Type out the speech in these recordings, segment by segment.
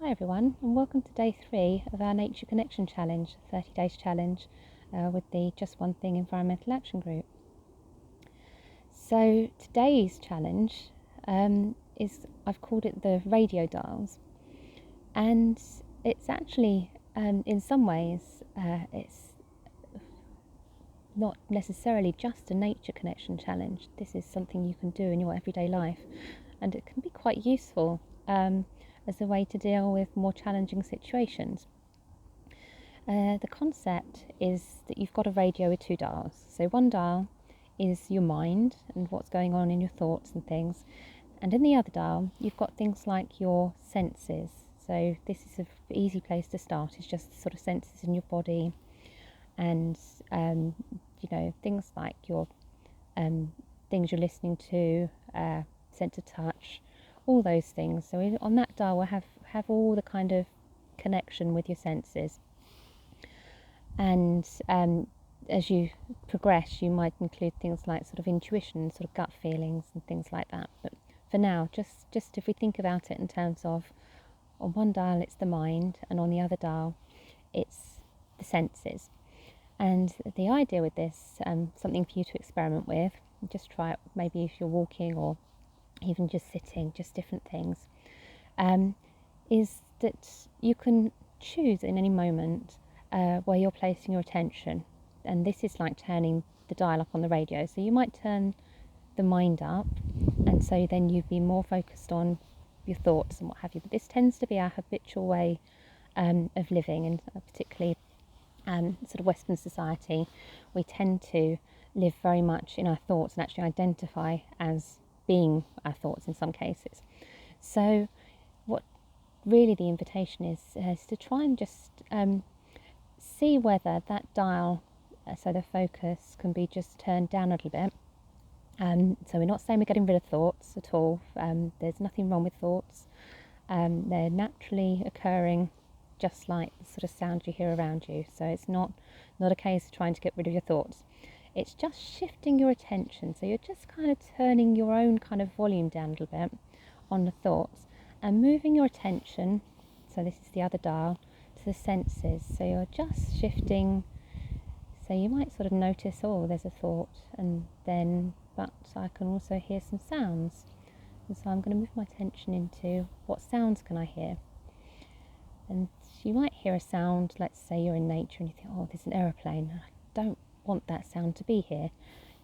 Hi everyone, and welcome to day 3 of our Nature Connection Challenge, 30 days challenge with the Just One Thing Environmental Action Group. So today's challenge I've called it the radio dials, and it's actually in some ways it's not necessarily just a nature connection challenge. This is something you can do in your everyday life, and it can be quite useful as a way to deal with more challenging situations. The concept is that you've got a radio with 2 dials. So one dial is your mind and what's going on in your thoughts and things, and in the other dial you've got things like your senses. So this is an easy place to start. It's just the sort of senses in your body, and things like your things you're listening to, sense of touch, all those things. So on that dial we'll have all the kind of connection with your senses. And as you progress, you might include things like sort of intuition, sort of gut feelings and things like that. But for now, just if we think about it in terms of, on one dial it's the mind, and on the other dial it's the senses. And the idea with this, something for you to experiment with, just try it maybe if you're walking or even just sitting, just different things, is that you can choose in any moment where you're placing your attention. And this is like turning the dial up on the radio. So you might turn the mind up, and so then you'd be more focused on your thoughts and what have you. But this tends to be our habitual way of living, and particularly sort of Western society, we tend to live very much in our thoughts and actually identify as being our thoughts in some cases. So what really the invitation is to try and just see whether that dial, so the focus, can be just turned down a little bit. So we're not saying we're getting rid of thoughts at all. There's nothing wrong with thoughts. They're naturally occurring, just like the sort of sound you hear around you. So it's not a case of trying to get rid of your thoughts. It's just shifting your attention. So you're just kind of turning your own kind of volume down a little bit on the thoughts and moving your attention, so this is the other dial, to the senses. So you're just shifting. So you might sort of notice, oh, there's a thought, but I can also hear some sounds. And so I'm going to move my attention into what sounds can I hear. And you might hear a sound, let's say you're in nature and you think, oh, there's an aeroplane. I don't want that sound to be here.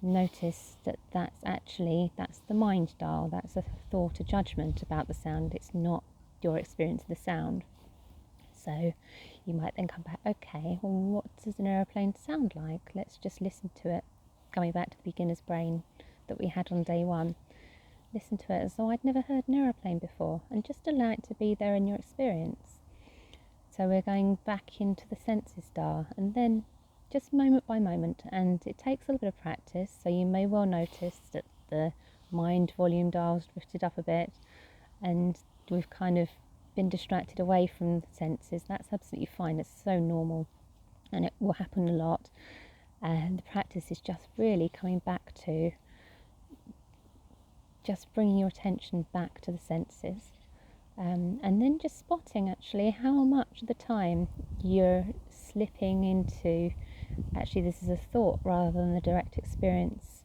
Notice that that's the mind dial. That's a thought, a judgment about the sound. It's not your experience of the sound. So you might then come back, okay, well, what does an aeroplane sound like? Let's just listen to it. Coming back to the beginner's brain that we had on day 1. Listen to it as though I'd never heard an aeroplane before, and just allow it to be there in your experience. So we're going back into the senses dial, and then just moment by moment, and it takes a little bit of practice. So you may well notice that the mind volume dial's drifted up a bit, and we've kind of been distracted away from the senses. That's absolutely fine. It's so normal, and it will happen a lot. And the practice is just really coming back to just bringing your attention back to the senses, and then just spotting actually how much of the time you're slipping into, actually this is a thought rather than the direct experience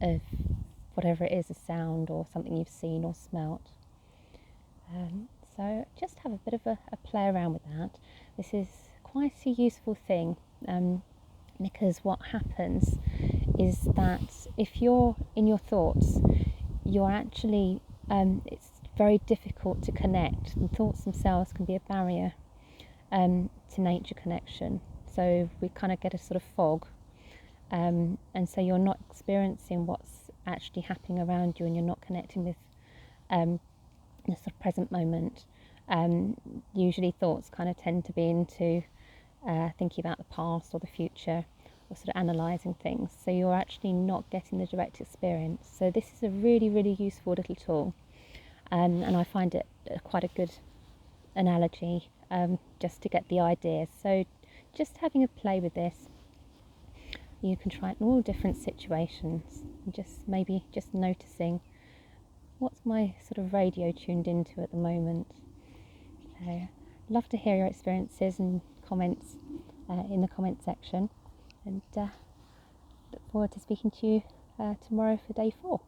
of whatever it is, a sound or something you've seen or smelt. So just have a bit of a play around with that. This is quite a useful thing, because what happens is that if you're in your thoughts, you're actually, it's very difficult to connect, and thoughts themselves can be a barrier to nature connection. So we kind of get a sort of fog, and so you're not experiencing what's actually happening around you, and you're not connecting with the sort of present moment. Usually thoughts kind of tend to be into thinking about the past or the future, or sort of analysing things. So you're actually not getting the direct experience. So this is a really, really useful little tool, and I find it quite a good analogy, just to get the idea. So just having a play with this, you can try it in all different situations, and just noticing, what's my sort of radio tuned into at the moment? So love to hear your experiences and comments in the comment section, and look forward to speaking to you tomorrow for day 4.